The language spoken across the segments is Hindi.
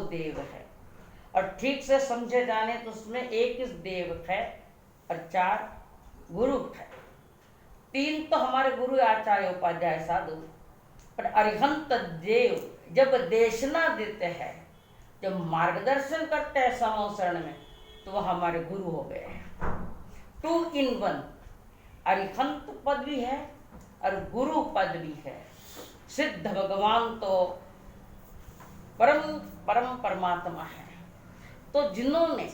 देव है। और ठीक से समझे जाने तो उसमें एक इस देव है और 4 गुरु है। 3 तो हमारे गुरु आचार्य उपाध्याय साधु, पर अरिहंत देव जब देशना देते हैं, जब मार्गदर्शन करते हैं समूह शरण में, तो वह हमारे गुरु हो गए हैं। 2 in 1, अरिहंत पद भी है और गुरु पद भी है। सिद्ध भगवान तो परम परमात्मा है। तो जिन्होंने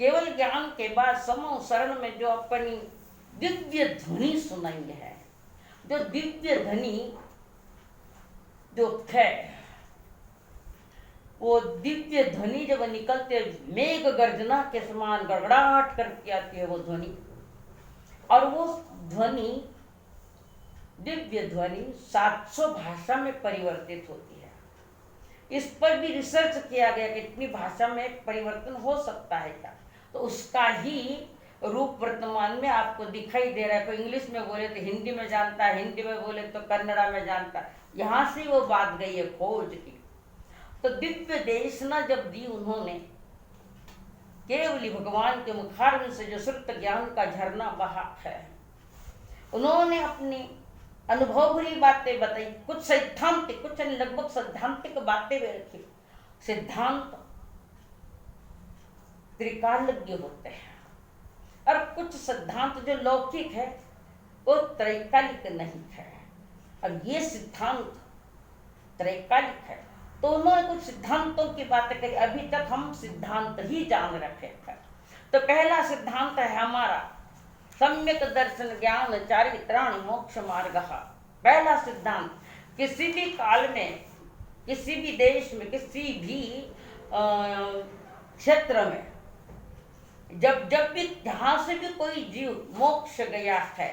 केवल ज्ञान के बाद समूह शरण में जो अपनी दिव्य ध्वनि सुनाई है, जो दिव्य ध्वनि जो है, वो दिव्य ध्वनि जब निकलते मेघ गर्जना के समान गड़गड़ाहट करके आती है वो ध्वनि, और वो ध्वनि दिव्य ध्वनि 700 भाषा में परिवर्तित होती है। इस पर भी रिसर्च किया गया कि इतनी भाषा में परिवर्तन हो सकता है क्या, तो उसका ही रूप वर्तमान में आपको दिखाई दे रहा है। कोई इंग्लिश में बोले तो हिंदी में जानता है, हिंदी में बोले तो कन्नड़ा में जानता है। यहाँ से वो बात गई है खोज की। तो दिव्य देशना जब दी उन्होंने, केवली भगवान के मुखारविंद से जो श्रुत ज्ञान का झरना बहा है, उन्होंने अपनी अनुभव भरी बातें बताई, कुछ सैद्धांतिक, कुछ लगभग सैद्धांतिक बातें भी रखी। सिद्धांत त्रिकालज्ञ होते हैं और कुछ सिद्धांत जो लौकिक है वो त्रैकालिक नहीं है, और ये सिद्धांत त्रैकालिक है। तो उन्होंने कुछ सिद्धांतों की बातें करी। अभी तक हम सिद्धांत ही जान रखे थे। तो पहला सिद्धांत है हमारा सम्यक दर्शन ज्ञान चारित्राणि मोक्ष मार्ग। पहला सिद्धांत, किसी भी काल में, किसी भी देश में, किसी भी क्षेत्र में, जब भी जहाँ से भी कोई जीव मोक्ष गया है,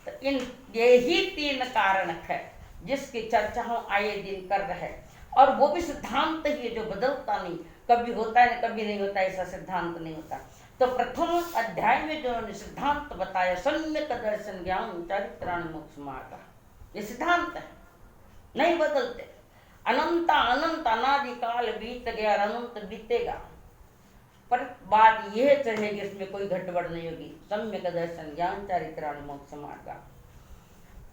तो इन यही 3 कारण है जिसकी चर्चा हम आए दिन कर रहे हैं। और वो भी सिद्धांत ही है जो बदलता नहीं, कभी होता है कभी नहीं होता, ऐसा सिद्धांत नहीं होता। तो प्रथम अध्याय में जो उन्होंने सिद्धांत बताया, सम्यक दर्शन ज्ञान चारित्राणि मोक्ष मार्ग, ये सिद्धांत है, नहीं बदलते। अनंत अनंत अनादिकाल बीत गया, अनंत बीतेगा, पर बात यह चलेगी, इसमें कोई घटबड़ नहीं होगी। सम्यक दर्शन ज्ञान चारित्राणि मोक्ष मार्ग।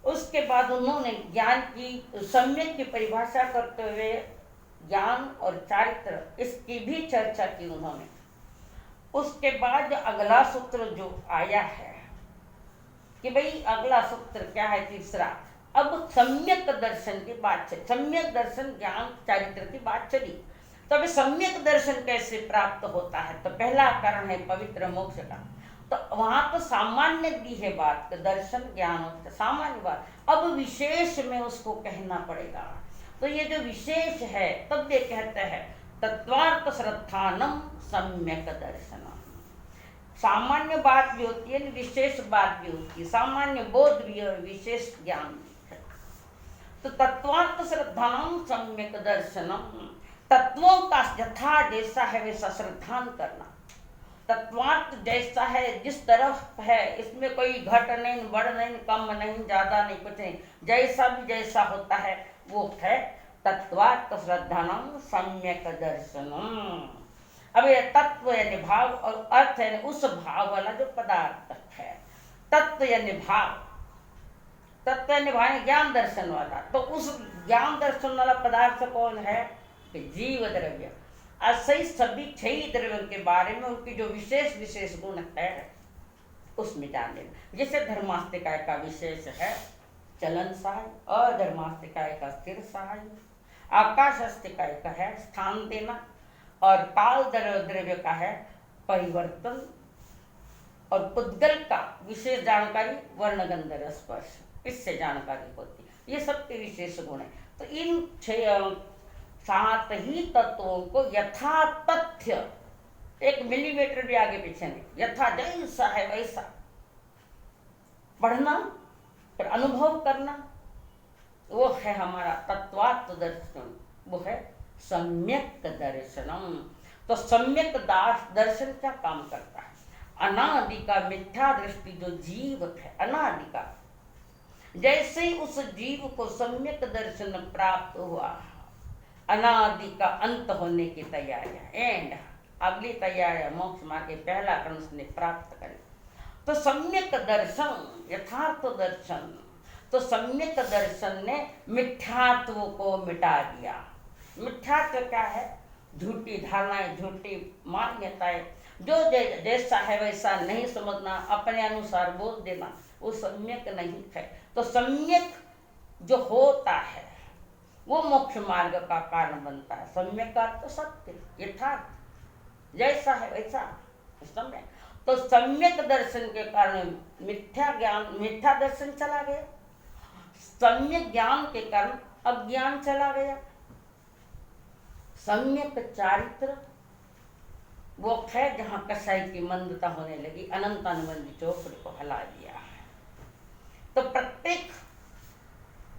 उसके बाद उन्होंने ज्ञान की सम्यक की परिभाषा करते हुए ज्ञान और चारित्र, इसकी भी चर्चा की उन्होंने। उसके बाद अगला सूत्र जो आया है कि भाई अगला सूत्र क्या है, तीसरा, अब सम्यक दर्शन की बात चली, सम्यक दर्शन ज्ञान चारित्र की बात चली। तो अभी सम्यक दर्शन कैसे प्राप्त होता है, तो पहला कारण है पवित्र मोक्ष का। तो वहां तो सामान्य दी है बात, दर्शन ज्ञान सामान्य बात, अब विशेष में उसको कहना पड़ेगा। तो ये जो विशेष है, तब ये कहते हैं तत्वार्थ श्रद्धानम सम्यक दर्शनम। सामान्य बात भी होती है, विशेष बात भी होती है, सामान्य बोध भी और विशेष ज्ञान भी है। तो तत्वार्थ श्रद्धानम सम्यक दर्शनम, तत्वों का यथा जैसा है वैसा श्रद्धान करना। तत्वार्थ जैसा है, जिस तरफ है, इसमें कोई घट नहीं, बढ़ नहीं, कम नहीं, ज्यादा नहीं, कुछ नहीं, जैसा भी जैसा होता है वो है तत्वार्थ श्रद्धानम सम्यक दर्शनम। अब ये तत्व यानी भाव और अर्थ यानी उस भाव वाला जो पदार्थ है। तत्व यानी भाव, तत्व यानी भाव ज्ञान दर्शन वाला। तो उस ज्ञान दर्शन वाला पदार्थ कौन है, जीव द्रव्य। ऐसे सभी 6 द्रव्यों के बारे में उनकी जो विशेष विशेष गुण है उसमें जाने। जैसे धर्मास्तिकाय का विशेष है चलन सहाय, अधर्मास्तिकाय का स्थिर सहाय, आकाशास्तिकाय का है स्थान देना, और काल द्रव्य का है परिवर्तन, और पुद्गल का विशेष जानकारी वर्णगंध रसस्पर्श, इससे जानकारी होती है। ये सबके विशेष गुण है। तो इन 7 ही तत्वों को यथा तथ्य, 1 मिलीमीटर भी आगे पीछे नहीं, यथा जैसा है वैसा पढ़ना, फिर अनुभव करना, वो है हमारा तत्वार्थ दर्शन, वो है सम्यक दर्शनम। तो सम्यक दर्शन क्या काम करता है, अनादि का मिथ्या दृष्टि जो जीव है, अनादि का, जैसे उस जीव को सम्यक दर्शन प्राप्त हुआ, अनादि का अंत होने की तैयारियां, एंड अगली तैयारियां मोक्ष मार्ग के पहला क्रम ने प्राप्त करें। तो सम्यक दर्शन, यथार्थ दर्शन, तो सम्यक दर्शन ने मिथ्यात्व को मिटा दिया। मिथ्यात्व क्या है? झूठी धारणाएं, झूठी मान्यताएं, जो जैसा है वैसा नहीं समझना, अपने अनुसार बोल देना, वो सम्यक नहीं है। तो सम्यक जो होता है वो मोक्ष मार्ग का कारण बनता है। सम्यक का अर्थ सत्य, यथार्थ, जैसा है वैसा सम्यक। तो सम्यक दर्शन के कारण मिथ्या ज्ञान, मिथ्या दर्शन चला गया, सम्यक ज्ञान के कारण अज्ञान चला गया। सम्यक चारित्र वो है जहां कसाई की मंदता होने लगी, अनंत अनुबंध चौपड़ को हला दिया है। तो प्रत्येक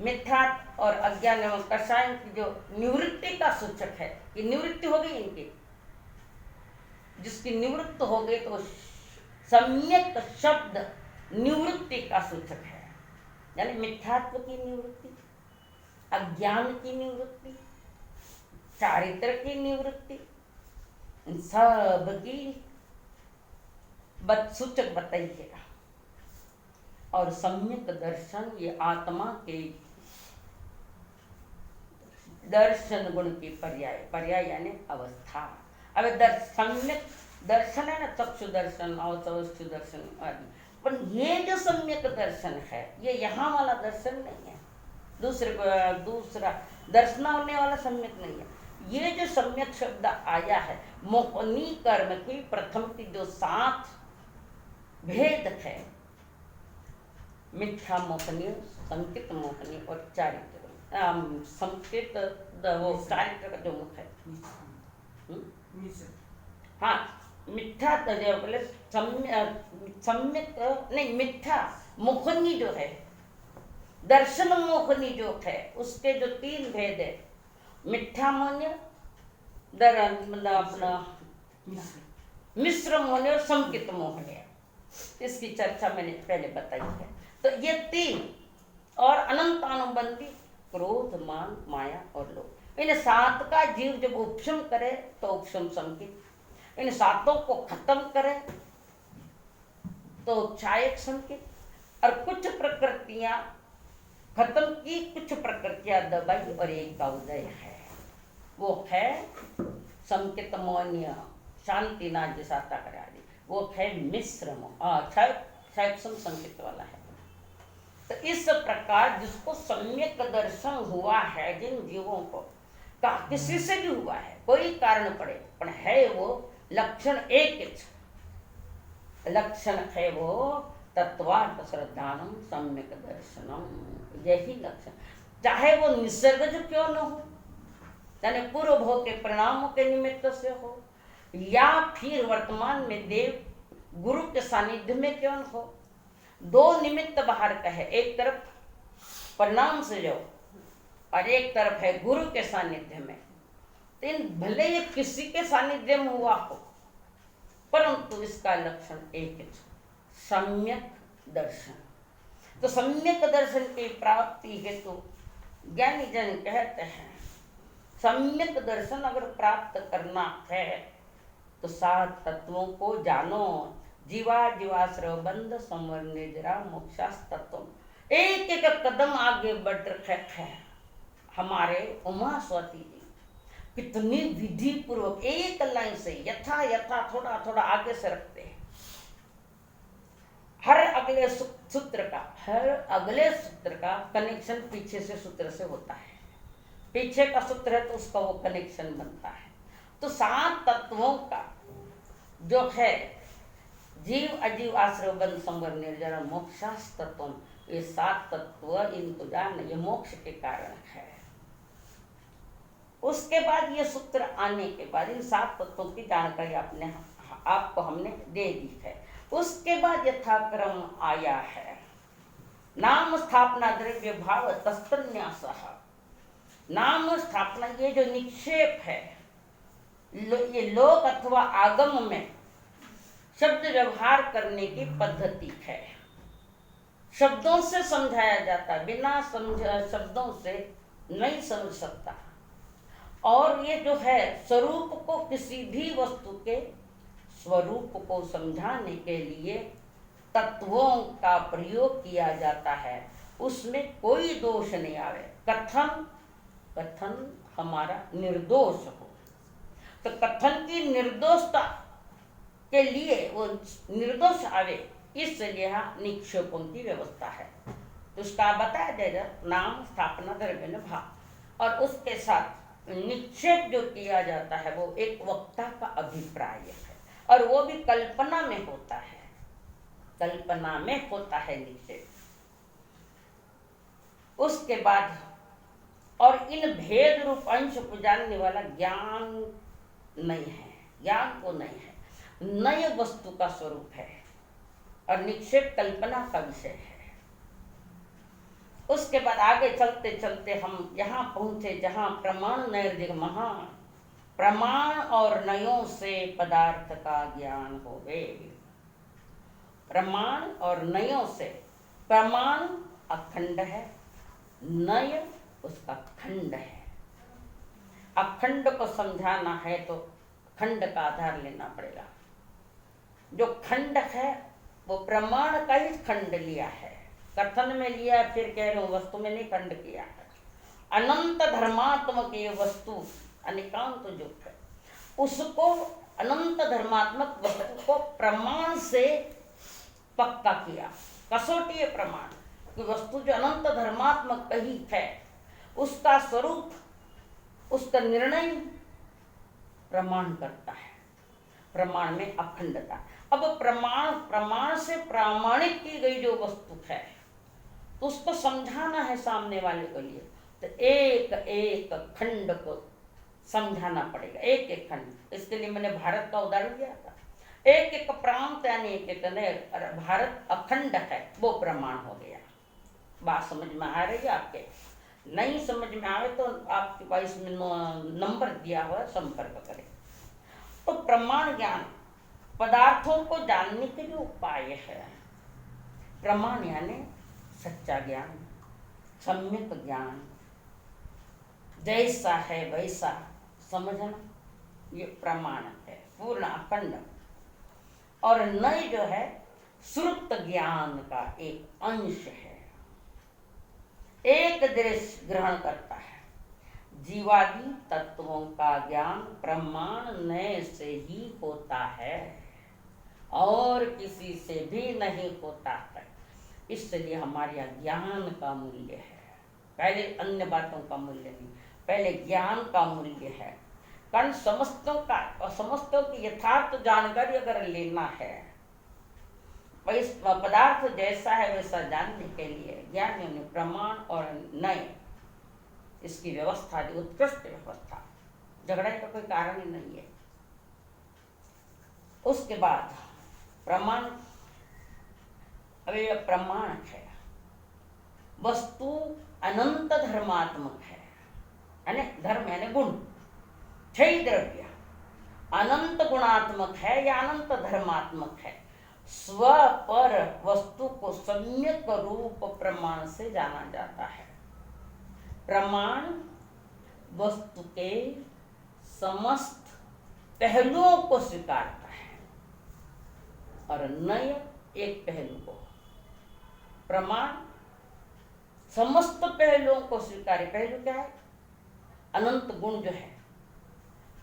मिथ्या और अज्ञान एवं कसाई की जो निवृत्ति का सूचक है, ये निवृत्ति हो गई इनकी, जिसकी निवृत्त हो गई तो सम्यक शब्द निवृत्ति का सूचक है, यानी मिथ्यात्व की निवृत्ति, अज्ञान की निवृत्ति, चारित्र की निवृत्ति, इन सब की सूचक बताइएगा। और सम्यक दर्शन ये आत्मा के दर्शन गुण की पर्याय, पर्याय यानी अवस्था। अब सम्यक दर्शन है ना, चक्षु दर्शन और चक्षु दर्शन आदि, पर ये जो सम्यक दर्शन है ये यहाँ वाला दर्शन नहीं है, दूसरा दर्शना होने वाला सम्यक नहीं है। ये जो सम्यक शब्द आया है, मोहनी कर्म की प्रथम की जो 7 भेद है, मिथ्या मोहनी, संकित मोहनी और चारित्र, संकित वो चारित्र का जो मुख है, हाँ मिथ्या बोले सम्यक नहीं, मिथ्या मोहनी जो है, दर्शन मोहनी जो है, उसके जो 3 भेद है, मिथ्या मोहनी, मतलब अपना मिश्र मोहनी और संकित मोहनी, इसकी चर्चा मैंने पहले बताई है। तो ये 3 और अनंत अनुबंधी क्रोध, मान, माया और लोभ, इन 7 का जीव जब उपशम करे तो उपशम संकित, इन 7 को खत्म करे तो क्षायक संकित, और कुछ प्रकृतियां खत्म की, कुछ प्रकृतियां दबाई और एक का उदय है, वो है संकित मोहनीय, शांति नाज साता करारी, वो है मिश्र क्षायक संकित वाला है। तो इस प्रकार जिसको सम्यक दर्शन हुआ है, जिन जीवों को का किसी से भी हुआ है, कोई कारण पड़े, पर है वो लक्षण एक, लक्षण है वो तत्वार्थ श्रद्धानम सम्यक दर्शनम, यही लक्षण, चाहे वो निसर्गज क्यों न हो, यानी पूर्व भोग के परिणामों के निमित्त से हो, या फिर वर्तमान में देव गुरु के सानिध्य में क्यों न हो। 2 निमित्त बाहर का है, एक तरफ परिणाम से जो और एक तरफ है गुरु के सानिध्य में। इन भले ये किसी के सानिध्य में हुआ हो, परंतु इसका लक्षण एक है, सम्यक दर्शन। तो सम्यक दर्शन की प्राप्ति हेतु ज्ञानी जन कहते हैं, सम्यक दर्शन अगर प्राप्त करना है तो 7 तत्वों को जानो, जीवा जीवाश्रय बंध संवर निर्जरा मोक्षास्तत्व। एक एक कदम आगे बढ़ रखे हैं हमारे उमा स्वती जी, कितनी विधि पूर्वक एक लाइन से यथा यथा थोड़ा थोड़ा आगे से रखते हैं। हर अगले सूत्र का कनेक्शन पीछे से सूत्र से होता है, पीछे का सूत्र है तो उसका वो कनेक्शन बनता है। तो 7 तत्वों का जो है जीव अजीव आश्रय बंध संवर निर्जरा मोक्षास्तत्व, ये 7 तत्व इनको जान, ये मोक्ष के कारण है। उसके बाद ये सूत्र आने के बाद इन 7 तत्वों की जानकारी आपको हमने दे दी है। उसके बाद यथाक्रम आया है नाम स्थापना द्रव्य भाव तस्तन्यास। नाम स्थापना ये जो निक्षेप है, ये लोक अथवा आगम में शब्द व्यवहार करने की पद्धति है। शब्दों से समझाया जाता, बिना शब्दों से नहीं समझ सकता। और ये जो है स्वरूप को, किसी भी वस्तु के स्वरूप को समझाने के लिए तत्वों का प्रयोग किया जाता है, उसमें कोई दोष नहीं आवे। कथन हमारा निर्दोष हो, तो कथन की निर्दोषता के लिए वो निर्दोष आवे, इसलिए यहाँ निक्षेपों की व्यवस्था है। तो उसका बताया जाएगा नाम, स्थापना, द्रव्य, भाव, और उसके साथ निक्षेप जो किया जाता है वो एक वक्ता का अभिप्राय है, और वो भी कल्पना में होता है, कल्पना में होता है निक्षेप। उसके बाद और इन भेद रूप अंश को जानने वाला ज्ञान नहीं है, ज्ञान को नहीं है, नए वस्तु का स्वरूप है, और निक्षेप कल्पना का विषय है। उसके बाद आगे चलते चलते हम यहाँ पहुंचे जहाँ प्रमाण नैर्दिक महा, प्रमाण और नयों से पदार्थ का ज्ञान होवे। प्रमाण और नयों से, प्रमाण अखंड है, नय उसका खंड है। अखंड को समझाना है तो खंड का आधार लेना पड़ेगा। जो खंड है वो प्रमाण का ही खंड लिया है, कथन में लिया है, फिर कह रहे हो वस्तु में नहीं खंड किया है। अनंत धर्मात्मक ये वस्तु अनिकांत जो है, उसको अनंत धर्मात्मक वस्तु को प्रमाण से पक्का किया। कसौटी है प्रमाण कि वस्तु जो अनंत धर्मात्मक कही है, उसका स्वरूप, उसका निर्णय प्रमाण करता है। प्रमाण में अखंडता। अब प्रमाण से प्रामाणिक की गई जो वस्तु है, तो उसको समझाना है सामने वाले के लिए, तो एक एक खंड को समझाना पड़ेगा, एक एक खंड। इसके लिए मैंने भारत का उदाहरण दिया था। एक एक प्रांत यानी एक एक भारत अखंड है, वो प्रमाण हो गया। बात समझ में आ रही है आपके? नहीं समझ में आए तो आपके पास में नंबर दिया हुआ है, संपर्क करें। तो प्रमाण ज्ञान पदार्थों को जानने के लिए उपाय है। प्रमाण यानी सच्चा ज्ञान, सम्यक ज्ञान, जैसा है वैसा समझना, ये प्रमाण है, पूर्ण अखंड। और नय जो है श्रुत ज्ञान का एक अंश है, एक दृश्य ग्रहण करता है। जीवादि तत्वों का ज्ञान प्रमाण नय से ही होता है और किसी से भी नहीं होता है। इसलिए हमारे यहाँ ज्ञान का मूल्य है, पहले अन्य बातों का मूल्य नहीं, पहले ज्ञान का मूल्य है। कारण समस्तों की यथार्थ जानकारी अगर लेना है, पदार्थ जैसा है वैसा जानने के लिए ज्ञानियों ने प्रमाण और नय इसकी व्यवस्था दी, उत्कृष्ट व्यवस्था, झगड़े का कोई कारण ही नहीं है। उसके बाद प्रमाण, अब ये प्रमाण है, वस्तु अनंत धर्मात्मक है, यानी धर्म यानी गुण, छह द्रव्य अनंत गुणात्मक है या अनंत धर्मात्मक है। स्व पर वस्तु को सम्यक रूप प्रमाण से जाना जाता है। प्रमाण वस्तु के समस्त पहलुओं को स्वीकारता है और नय एक पहलू को। प्रमाण समस्त पहलुओं को स्वीकार, पहलू क्या है? अनंत गुण जो है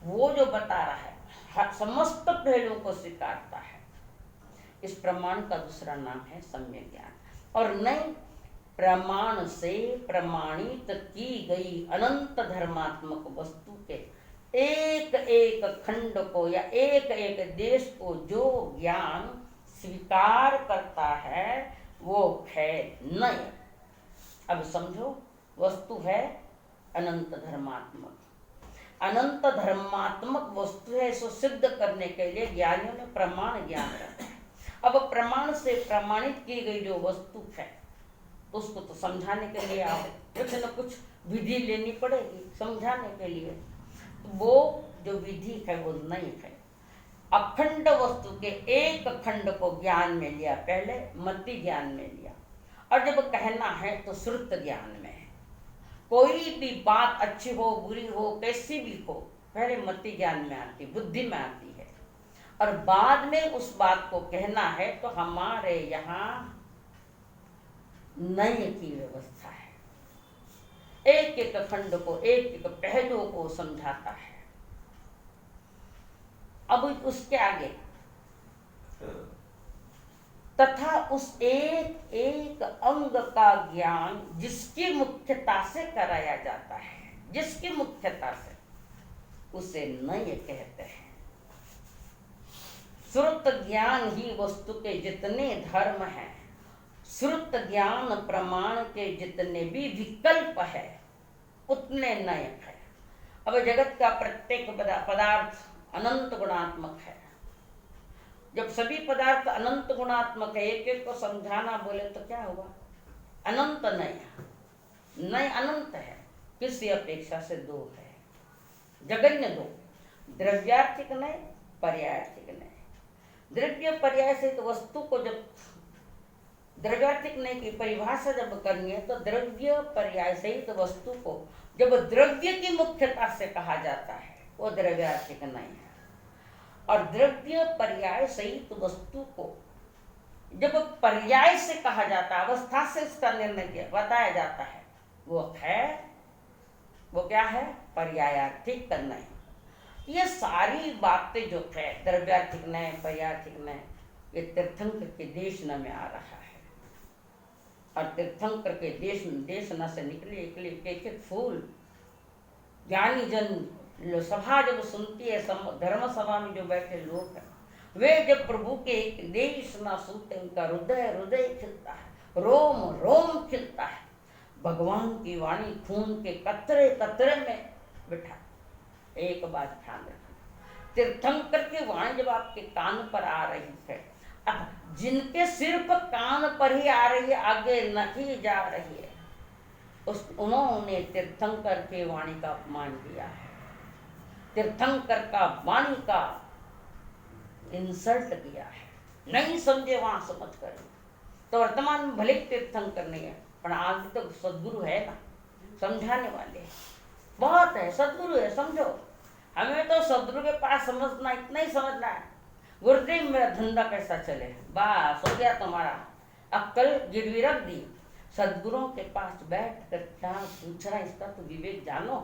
वो जो बता रहा है, समस्त पहलुओं को स्वीकारता है। इस प्रमाण का दूसरा नाम है सम्यक ज्ञान। और नय प्रमाण से प्रमाणित की गई अनंत धर्मात्मक वस्तु के एक एक खंड को या एक एक देश को जो ज्ञान स्वीकार करता है वो है नय। अब समझो, वस्तु है अनंत धर्मात्मक, अनंत धर्मात्मक वस्तु है, इसको सिद्ध करने के लिए ज्ञानियों ने प्रमाण ज्ञान रखा है। अब प्रमाण से प्रमाणित की गई जो वस्तु है उसको तो समझाने के लिए आप कुछ न कुछ विधि लेनी पड़ेगी समझाने के लिए। तो वो जो विधि है वो नहीं है। अखंड वस्तु के एक खंड को ज्ञान में लिया, पहले मति ज्ञान में लिया, और जब कहना है तो श्रुत ज्ञान में है। कोई भी बात अच्छी हो बुरी हो कैसी भी हो, पहले मति ज्ञान में आती, बुद्धि में आती है, और बाद में उस बात को कहना है तो हमारे यहाँ नय की व्यवस्था है। एक एक खंड को, एक एक पहलुओं को समझाता है। अब उसके आगे तथा उस एक एक अंग का ज्ञान जिसकी मुख्यता से कराया जाता है, जिसकी मुख्यता से, उसे नय कहते हैं। श्रुत ज्ञान ही वस्तु के जितने धर्म हैं, श्रुत ज्ञान प्रमाण के जितने भी विकल्प है, उतने नय है। अब जगत का प्रत्येक पदार्थ अनंत गुणात्मक है। जब सभी पदार्थ अनंत गुणात्मक है, एक एक को समझाना बोले तो क्या होगा? अनंत नय, नय अनंत है, किसी अपेक्षा से दो है, जगन्य दो, द्रव्यार्थिक नय, पर्यायार्थिक नय। द्रव्य पर्याय से तो वस्तु को जब द्रव्यार्थिक नय की परिभाषा जब करनी है तो द्रव्य पर्याय सहित तो वस्तु को जब द्रव्य की मुख्यता से कहा जाता है वो द्रव्यार्थिक नय है, और द्रव्य पर्याय सहित तो वस्तु को जब पर्याय से कहा जाता है, अवस्था से इसका निर्णय बताया जाता है, वो क्या है? पर्यायार्थिक नय। ये सारी बातें जो है द्रव्यार्थिक नय, पर्यायार्थिक नय, ये तीर्थंकर के देशना में आ रहा है। और तीर्थंकर के देशना से निकले एक एक फूल ज्ञानी जन सभा जब सुनती है, धर्म सभा में जो बैठे लोग हैं, वे जब प्रभु के एक देशना सुनते, उनका हृदय हृदय खिलता है, रोम रोम खिलता है। भगवान की वाणी खून के कतरे कतरे में बिठा। एक बात ध्यान रखना, तीर्थंकर की वाणी जब आपके कान पर आ रही है, अब जिनके सिर्फ कान पर ही आ रही है, आगे नहीं जा रही है, उन्होंने तीर्थंकर के वाणी का अपमान किया है, तीर्थंकर का वाणी का इंसल्ट किया है। नहीं समझे वहां समझ कर, तो वर्तमान में भले तीर्थंकर नहीं है, पर आज तक सदगुरु है ना, समझाने वाले बहुत है, सदगुरु है, समझो। हमें तो सदगुरु के पास समझना, इतना ही समझना है, गुरुदेव मेरा धंधा कैसा चले, बस हो गया तुम्हारा। अक्कल गिरवी रख दी, सदगुरुओं के पास बैठ कर क्या पूछ रहा, इसका तो विवेक जानो।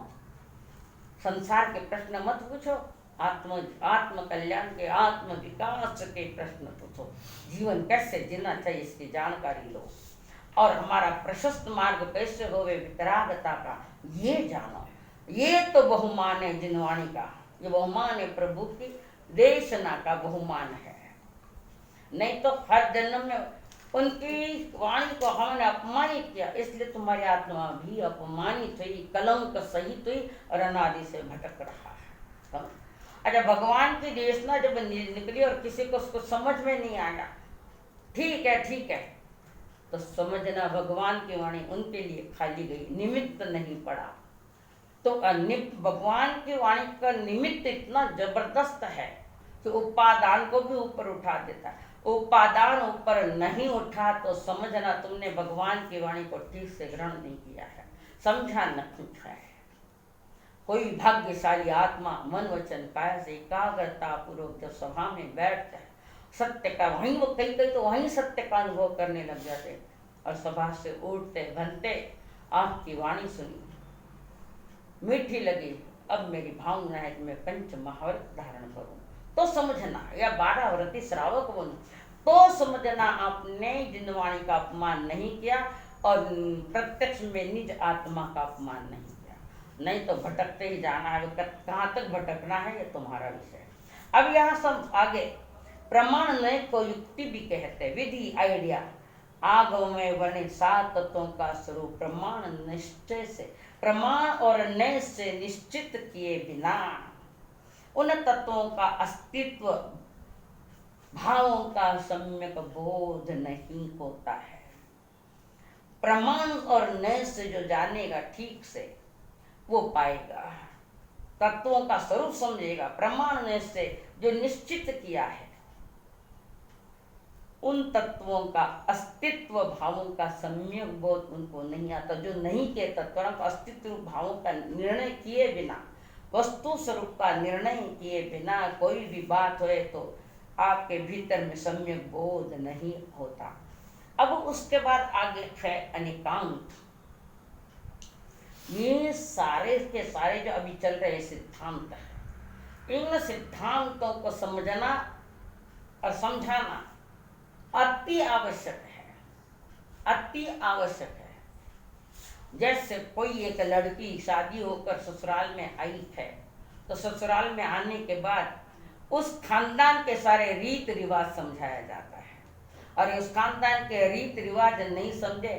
संसार के प्रश्न मत पूछो, आत्म कल्याण के, आत्म विकास के प्रश्न पूछो। जीवन कैसे जीना चाहिए इसकी जानकारी लो, और हमारा प्रशस्त मार्ग कैसे होवे वितरागता का ये जानो। ये तो बहुमान है जिनवाणी का, ये बहुमान है प्रभु की देशना का बहुमान है। नहीं तो हर जन्म में उनकी वाणी को हमने अपमानित किया, इसलिए तुम्हारी आत्मा भी अपमानित हुई, कलंक सहित हुई और अनादि से भटक रहा है। अच्छा, भगवान की देशना जब निकली और किसी को उसको समझ में नहीं आया, ठीक है, तो समझना भगवान की वाणी उनके लिए खाली गई, निमित्त नहीं पड़ा। तो भगवान की वाणी का निमित्त इतना जबरदस्त है कि उपादान को भी ऊपर उठा देता है। उपादान ऊपर नहीं उठा तो समझना तुमने भगवान की वाणी को ठीक से ग्रहण नहीं किया है, समझा नहीं है। कोई भाग्यशाली आत्मा मन वचन काया से एकाग्रता पूर्वक जब सभा में बैठता है, सत्य का वहीं वो कई तो वहीं सत्य का अनुभव करने लग जाते, और सभा से उठते बनते, आपकी वाणी सुनी, मीठी लगी, अब मेरी भावना है कि मैं पंच महाव्रत धारण करूं, तो समझना, या 12 व्रती श्रावक बनूं, तो समझना आपने जिनवाणी का अपमान नहीं किया और प्रत्यक्ष में निज आत्मा का अपमान नहीं किया। नहीं तो भटकते ही जाना है, कहाँ तक भटकना है ये तुम्हारा विषय। अब यहाँ सब आगे प्रमाण नय को युक्ति भी कहते, विधि आइडिया। आगम में वर्णित 7 तत्वों का स्वरूप प्रमाण निश्चय से, प्रमाण और नय से निश्चित किए बिना उन तत्वों का अस्तित्व, भावों का सम्यक बोध नहीं होता है। प्रमाण और नय से जो जानेगा ठीक से वो पाएगा, तत्वों का स्वरूप समझेगा। प्रमाण नय से जो निश्चित किया है, उन तत्वों का अस्तित्व भावों का सम्यक बोध उनको नहीं आता, जो नहीं के तत्वों का अस्तित्व भावों का निर्णय किए बिना, वस्तु स्वरूप का निर्णय किए बिना कोई भी बात होए तो आपके भीतर में सम्यक बोध नहीं होता। अब उसके बाद आगे है अनेकांत। ये सारे के सारे जो अभी चल रहे सिद्धांत है, इन सिद्धांतों को समझना और समझाना अति आवश्यक है, अति आवश्यक है। जैसे कोई एक लड़की शादी होकर ससुराल में आई है, तो ससुराल में आने के बाद उस खानदान के सारे रीत रिवाज समझाया जाता है, और उस खानदान के रीत रिवाज नहीं समझे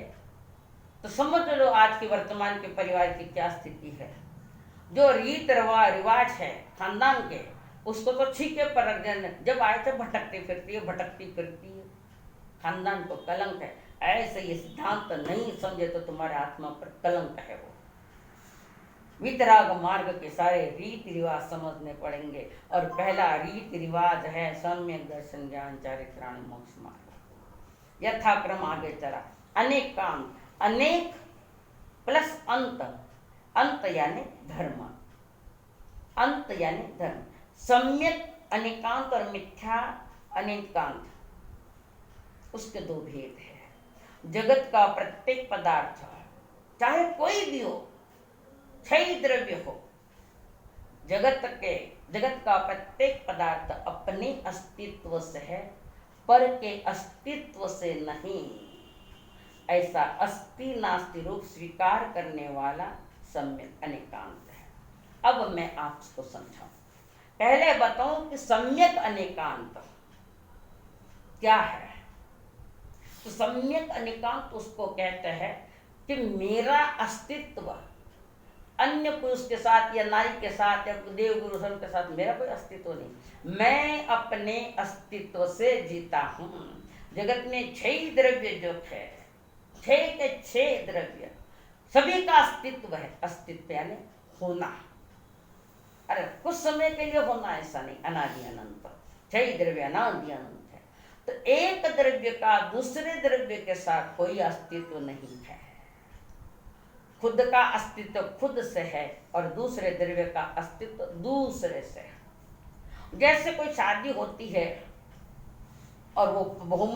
तो समझ लो आज के वर्तमान के परिवार की क्या स्थिति है। जो रीत रिवाज है खानदान के, उसको तो छीके पर रख देना, जब आए तो भटकती फिरती है, भटकती फिरती है, खानदान को कलंक है। ऐसे ये सिद्धांत नहीं समझे तो तुम्हारे आत्मा पर कलंक है। वो वितराग मार्ग के सारे रीति रिवाज समझने पड़ेंगे, और पहला रीति रिवाज है सम्यक दर्शन ज्ञान चारित्राणि मोक्ष मार्ग। यथाक्रम आगे चला, अनेकांत, अनेक प्लस अंत, अंत यानी धर्म, अंत यानी धर्म। सम्यक अनेकांत और मिथ्या अनेकांत, उसके दो भेद है। जगत का प्रत्येक पदार्थ चाहे कोई भी हो, क्षय द्रव्य हो, जगत का प्रत्येक पदार्थ अपने अस्तित्व से है, पर के अस्तित्व से नहीं। ऐसा अस्ति नास्ति रूप स्वीकार करने वाला सम्यक अनेकांत है। अब मैं आपको समझाऊं, पहले बताऊं कि सम्यक अनेकांत क्या है। तो सम्यक अनेकांत उसको कहते हैं कि मेरा अस्तित्व अन्य पुरुष के साथ या नारी के साथ या देव गुरु के साथ मेरा कोई अस्तित्व नहीं, मैं अपने अस्तित्व से जीता हूँ। जगत में छह द्रव्य जो है, छह के छह द्रव्य, सभी का अस्तित्व है। अस्तित्व यानी होना, अरे कुछ समय के लिए होना ऐसा नहीं, अनादि अनंत। छह द्रव्य अनादि अनंत है। तो एक द्रव्य का दूसरे द्रव्य के साथ कोई अस्तित्व नहीं है। खुद का अस्तित्व खुद से है और दूसरे द्रव्य का अस्तित्व दूसरे से है। जैसे कोई शादी होती है और वो बहू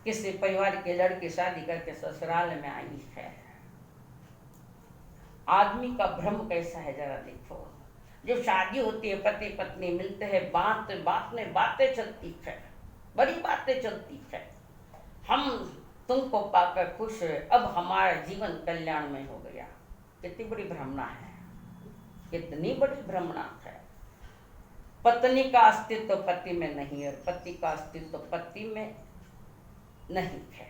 किसी परिवार के लड़के शादी करके ससुराल में आई है, आदमी का भ्रम कैसा है जरा देखो। जब शादी होती है, पति पत्नी मिलते हैं, बातें चलती है, बड़ी बातें चलती है। हम तुमको पाकर खुश है, अब हमारा जीवन कल्याण में हो गया। कितनी बड़ी भ्रमणा है, कितनी बड़ी भ्रमणा है। पत्नी का अस्तित्व पति में नहीं है और पति का अस्तित्व पति में नहीं है।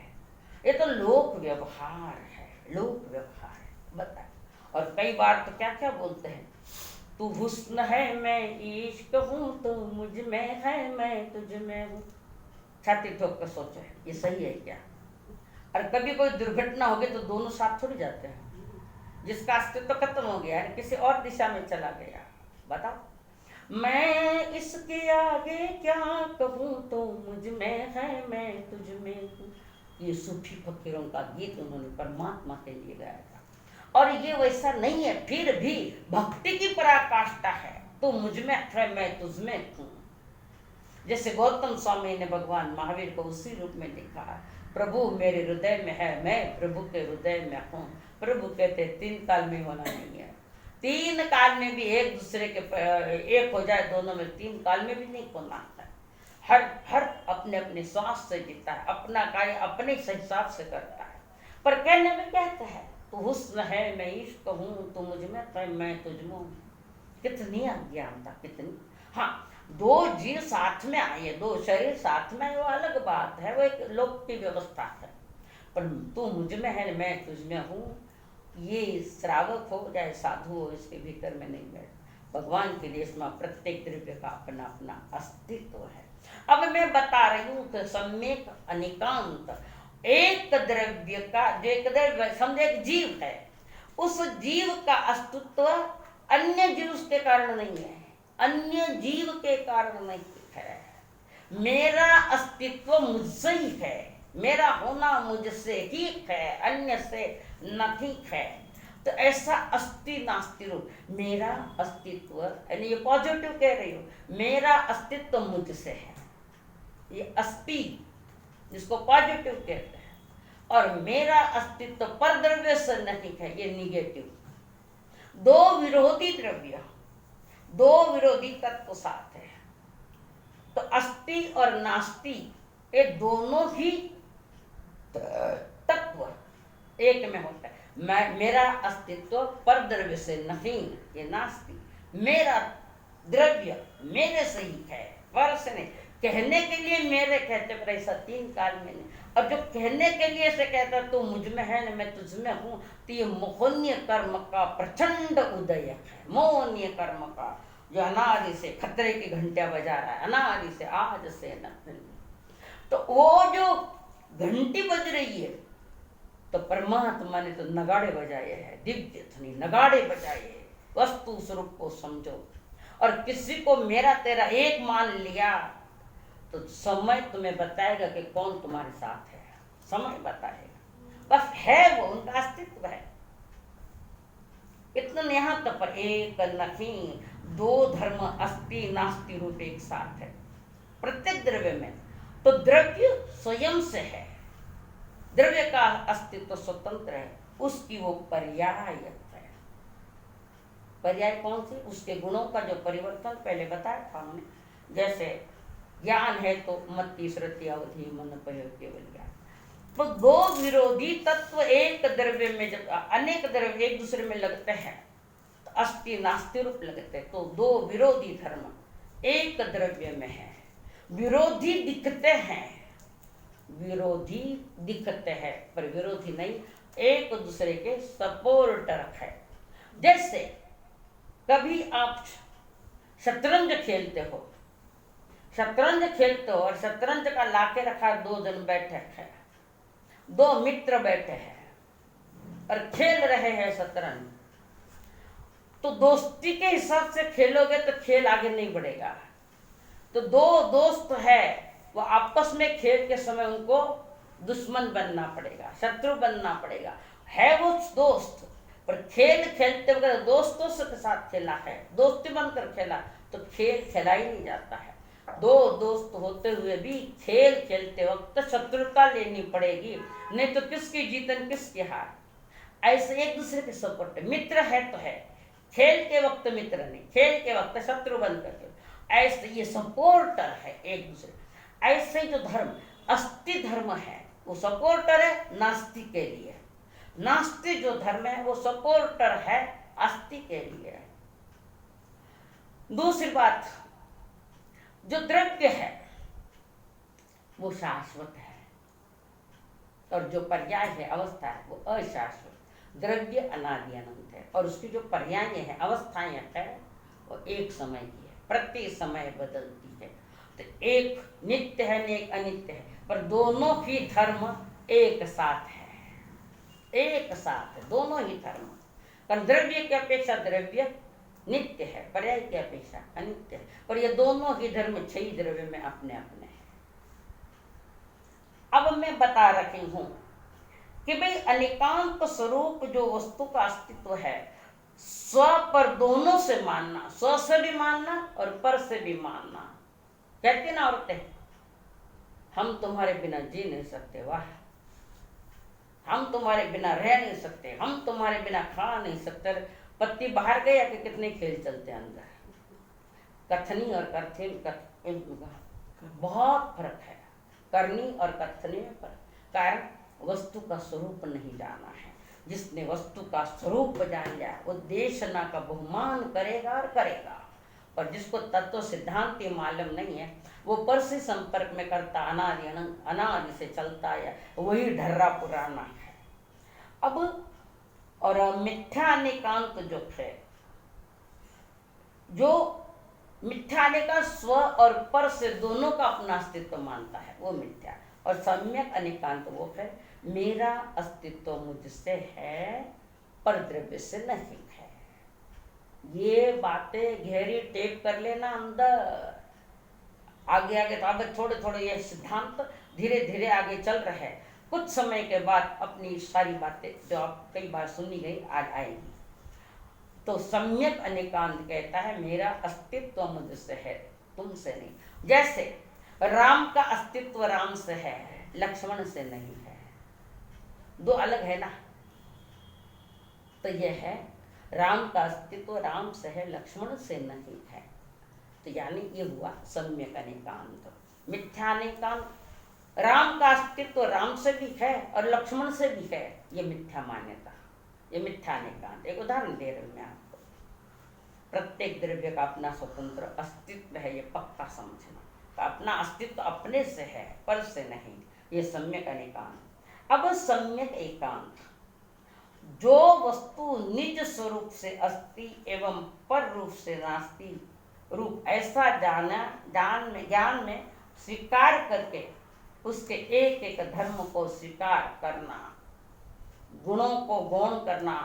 ये तो लोक व्यवहार है, लोक व्यवहार है। बता, और कई बार तो क्या क्या बोलते हैं, तू हुस्न है मैं इश्क हूँ, तो मुझ में है मैं तुझ में हूँ। छाती ठोक कर सोचो, ये सही है क्या? और कभी कोई दुर्घटना हो गई तो दोनों साथ थोड़ी जाते हैं। जिसका अस्तित्व खत्म हो गया है, किसी और दिशा में चला गया, बताओ। मैं इसके आगे क्या कहूँ, तो मुझ में है मैं तुझ में हूँ। ये सूफी फकीरों का गीत उन्होंने परमात्मा के लिए गाया था। और ये वैसा नहीं है, फिर भी भक्ति की पराकाष्ठा है। तो मुझ में है मैं तुझ में हूँ। जैसे गौतम स्वामी ने भगवान महावीर को उसी रूप में लिखा, प्रभु मेरे हृदय में है, मैं प्रभु के हृदय में हूँ। प्रभु कहते तीन काल में होना नहीं है, तीन काल में भी एक दूसरे के एक हो जाए, दोनों में तीन काल में भी नहीं होना है। हर अपने अपने श्वास से जीता है, अपना कार्य अपने हिसाब से करता है। पर कहने में कहता है, तू हुस्न है मैं इश्क हूँ, तू मुझ में है मैं तुझ में हूँ। कितनी अज्ञानता, कितनी। हाँ, दो जीव साथ में आए, दो शरीर साथ में आए, वो अलग बात है, वो एक लोक की व्यवस्था है। पर तू मुझ में है मैं तुझ में हूँ, ये श्रावक हो चाहे साधु हो, इसके भीतर में नहीं बैठ। भगवान के देश में प्रत्येक द्रव्य का अपना अपना अस्तित्व है। अब मैं बता रही हूँ कि सम्यक अनेकांत, एक द्रव्य का, जो एक द्रव्य समझे एक जीव है, उस जीव का अस्तित्व अन्य जीव के कारण नहीं है, अन्य जीव के कारण नहीं है। मेरा अस्तित्व मुझसे ही है, मेरा होना मुझसे ही है, अन्य से नहीं है। तो ऐसा अस्ति नास्ति रूप, मेरा अस्तित्व, यानी ये पॉजिटिव कह रही हूँ, मेरा अस्तित्व मुझसे है, ये अस्ति जिसको पॉजिटिव कहते हैं। और मेरा अस्तित्व पर द्रव्य से नहीं है, ये निगेटिव। दो विरोधी द्रव्य, दो विरोधी तत्व साथ है। तो अस्ति और नास्ति ये दोनों ही तत्व एक में होता है। मेरा अस्तित्व पर द्रव्य से नहीं, ये नास्ति। मेरा द्रव्य मेरे से ही है, पर से नहीं। कहने के लिए मेरे कहते, पर ऐसा तीन काल में नहीं। अब जो कहने के लिए से कहता तू मुझ में है न मैं तुझ में हूँ, तो ये मोहनीय कर्म का प्रचंड उदय है। मोहनीय कर्म का जो अनादि से खतरे की घंटियां बजा रहा है, अनादि से आज से न, तो वो जो घंटी बज रही है, तो परमात्मा ने तो नगाड़े बजाए हैं, दिव्य ध्वनि नगाड़े बजाए। वस्तु स्वरूप को समझो। और किसी को मेरा तेरा एक मान लिया तो समय तुम्हें बताएगा कि कौन तुम्हारे साथ है, समय बताएगा। बस है वो, उनका अस्तित्व है। इतना यहाँ तक पर एक नहीं, दो धर्म अस्ति नास्ति रूप एक साथ है प्रत्येक द्रव्य में। तो द्रव्य स्वयं से है, द्रव्य का अस्तित्व स्वतंत्र है, उसकी वो पर्यायत है। पर्याय कौन सी? उसके गुणों का जो परिवर्तन पहले बताया था हमने। जैसे ज्ञान है तो मति श्रुति अवधि मन पय केवल ज्ञान। तो दो विरोधी तत्व एक द्रव्य में, जब अनेक द्रव्य एक दूसरे में लगते हैं तो अस्ति नास्ति रूप लगते हैं। तो दो विरोधी धर्म एक द्रव्य में है, विरोधी दिखते हैं, विरोधी दिखते हैं पर विरोधी नहीं, एक दूसरे के सपोर्टर है। जैसे कभी आप शतरंज खेलते हो, शतरंज खेलते हो और शतरंज का लाके रखा, दो जन बैठे हैं, दो मित्र बैठे हैं और खेल रहे हैं शतरंज। तो दोस्ती के हिसाब से खेलोगे तो खेल आगे नहीं बढ़ेगा। तो दो दोस्त है, वो आपस में खेल के समय उनको दुश्मन बनना पड़ेगा, शत्रु बनना पड़ेगा। है वो दोस्त, पर खेल खेलते वक्त दोस्तों के साथ खेला है, दोस्ती बनकर खेला, तो खेल खेला ही नहीं जाता है। दो दोस्त होते हुए भी खेल खेलते वक्त शत्रुता लेनी पड़ेगी, नहीं तो किसकी जीतन किसकी हार। ऐसे एक दूसरे के सपोर्ट, मित्र है तो है, खेल के वक्त मित्र नहीं, खेल के वक्त शत्रु बनकर, ऐसे ये सपोर्टर है एक दूसरे। ऐसे जो धर्म अस्ति धर्म है वो सपोर्टर है नास्ति के लिए, नास्ति जो धर्म है वो सपोर्टर है अस्ति के लिए। दूसरी बात, जो द्रव्य है वो शाश्वत है और जो पर्याय है अवस्था है वो अशाश्वत। द्रव्य अनादि अनंत है और उसकी जो पर्याय है अवस्थाएं है वो एक समय की है, प्रति समय बदलती है। तो एक नित्य है न एक अनित्य है, पर दोनों ही धर्म एक साथ है, एक साथ है दोनों ही धर्म। पर द्रव्य की अपेक्षा द्रव्य नित्य है, पर्याय की अपेक्षा अनित्य है, पर ये दोनों ही धर्म छह द्रव्य में अपने अपने हैं। अब मैं बता रही हूं कि भाई अनेकांत स्वरूप जो वस्तु का अस्तित्व है, स्व पर दोनों से मानना, स्व से भी मानना और पर से भी मानना। कहती ना औरतें, हम तुम्हारे बिना जी नहीं सकते, वाह, हम तुम्हारे बिना रह नहीं सकते, हम तुम्हारे बिना खा नहीं सकते। पति बाहर गया कि कितने खेल चलते हैं अंदर। कथनी और कथन बहुत फर्क है, करनी और कथनी में फर्क। कारण वस्तु का स्वरूप नहीं जाना है। जिसने वस्तु का स्वरूप जान लिया वो देशना का बहुमान करेगा और करेगा। और जिसको तत्व सिद्धांत मालूम नहीं है वो पर से संपर्क में करता, अनादि अनादि से चलता है, वही ढर्रा पुराना है। अब और मिथ्या अनेकांत जो है, जो मिथ्या अनेकांत स्व और पर से दोनों का अपना अस्तित्व मानता है वो मिथ्या। और सम्यक अनेकांत वो है, मेरा अस्तित्व मुझसे है पर द्रव्य से नहीं है। ये बातें गहरी टेप कर लेना अंदर। आगे आगे तो अब थोड़े थोड़े ये सिद्धांत धीरे धीरे आगे चल रहे हैं। कुछ समय के बाद अपनी सारी बातें जो आप कई बार सुनी गई आज आएगी। तो सम्यक अनेकांत कहता है मेरा अस्तित्व मुझसे है, तुमसे नहीं। जैसे राम का अस्तित्व राम से है, लक्ष्मण से नहीं है, दो अलग है ना। तो यह है राम का अस्तित्व राम से है, लक्ष्मण से नहीं है। तो यानी ये हुआ सम्यक अनेकांत। मिथ्यानेकांत, राम का अस्तित्व राम से भी है और लक्ष्मण से भी है, ये मिथ्या मान्यता, ये मिथ्यानेकांत। एक उदाहरण दे रही हूं मैं आपको। प्रत्येक द्रव्य का अपना स्वतंत्र अस्तित्व है, ये पक्का समझना। तो अपना अस्तित्व अपने से है, पर से नहीं, ये सम्यक अनेकांत। अब सम्यक एकांत, जो वस्तु निज स्वरूप से अस्ति एवं पर रूप से नास्ति रूप ऐसा ज्ञान में स्वीकार करके उसके एक एक धर्म को स्वीकार करना, गुणों को गौण करना,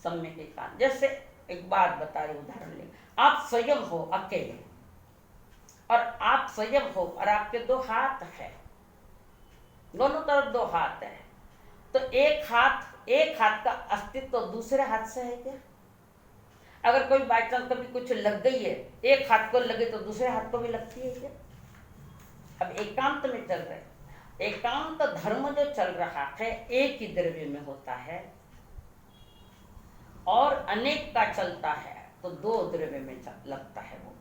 सम्यक एकांत। जैसे एक बात बता रहे, उदाहरण ले, आप स्वयं हो अकेले और आप स्वयं हो और आपके दो हाथ है, दोनों तरफ दो हाथ है। तो एक हाथ का अस्तित्व तो दूसरे हाथ से है क्या? अगर कोई बाई चांस कभी कुछ लग गई है, एक हाथ को लगे तो दूसरे हाथ को भी लगती है क्या? अब एकांत में चल रहे, एकांत धर्म जो चल रहा है एक ही द्रव्य में होता है और अनेक का चलता है तो दो द्रव्य में लगता है वो।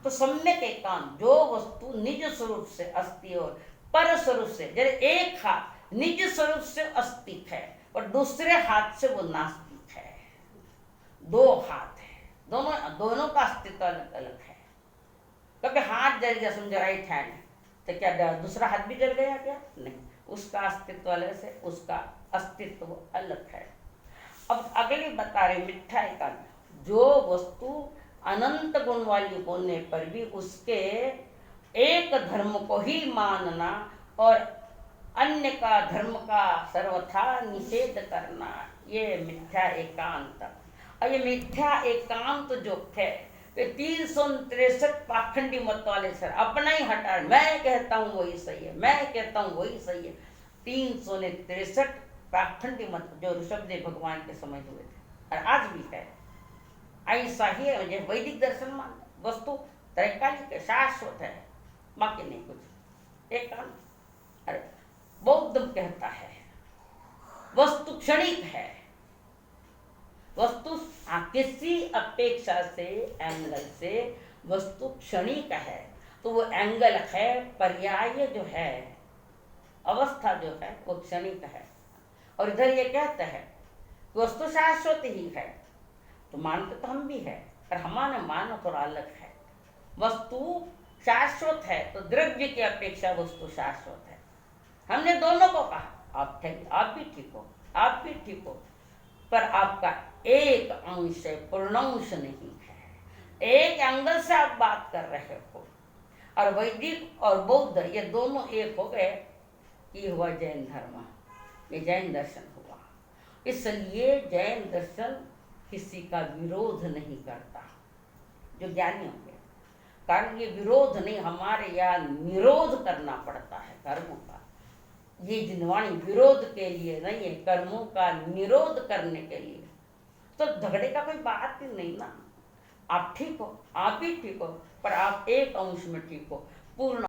तो सम्यक एकांत, जो वस्तु निज स्वरूप से अस्ति और पर स्वरूप से, जैसे एक हाथ निज स्वरूप से अस्तित्व है और दूसरे हाथ से वो नास्तिक है, दो हाथ है, दोनों का अस्तित्व अलग अलग है। कभी हाथ जल गया, समझो राइट हैंड है, तो क्या दूसरा हाथ भी जल गया क्या? नहीं, उसका अस्तित्व अलग से, उसका अस्तित्व अलग है। अब अगली बता रहे मिथ्या एकांत, जो वस्तु अनंत गुण वाली होने पर भी उसके एक धर्म को ही मानना और अन्य का धर्म का सर्वथा निषेध करना, ये मिथ्या एकांत। और ये मिथ्या एकांत जो है 363 पाखंडी मत वाले सर अपना ही हटा, मैं कहता हूँ वही सही है, मैं कहता हूँ वही सही है। 363 पाखंडी मत जो ऋषभदेव भगवान के समय हुए थे और आज भी है, ऐसा ही है। मुझे वैदिक दर्शन मान वस्तु त्रैकालिक है, शाश्वत है, बाकी नहीं कुछ एकांत। अरे बौद्ध कहता है वस्तु क्षणिक है, वस्तु किसी अपेक्षा से एंगल से वस्तु क्षणिक है, तो वो एंगल है, पर्याय जो है, अवस्था जो है वो क्षणिक है। और इधर ये कहता है वस्तु शाश्वत ही है, तो मानते तो हम भी है, पर हमारा मान थोड़ा अलग है। वस्तु शाश्वत है तो द्रव्य की अपेक्षा वस्तु शाश्वत है। हमने दोनों को कहा, आप भी ठीक हो, आप भी ठीक हो, पर आपका एक अंश है, पूर्णांश नहीं है। एक एंगल से आप बात कर रहे हो। और वैदिक और बौद्ध ये दोनों एक हो गए, ये हुआ जैन धर्म, ये जैन दर्शन हुआ। इसलिए जैन दर्शन किसी का विरोध नहीं करता, जो ज्ञानी होंगे, कारण ये विरोध नहीं, हमारे यहाँ निरोध करना पड़ता है कर्मों का। ये जिनवाणी विरोध के लिए नहीं है, कर्मों का निरोध करने के लिए। तो झगड़े का कोई बात ही नहीं ना। आप ठीक हो, आप भी ठीक हो, पर आप एक अंश में ठीक हो, पूर्ण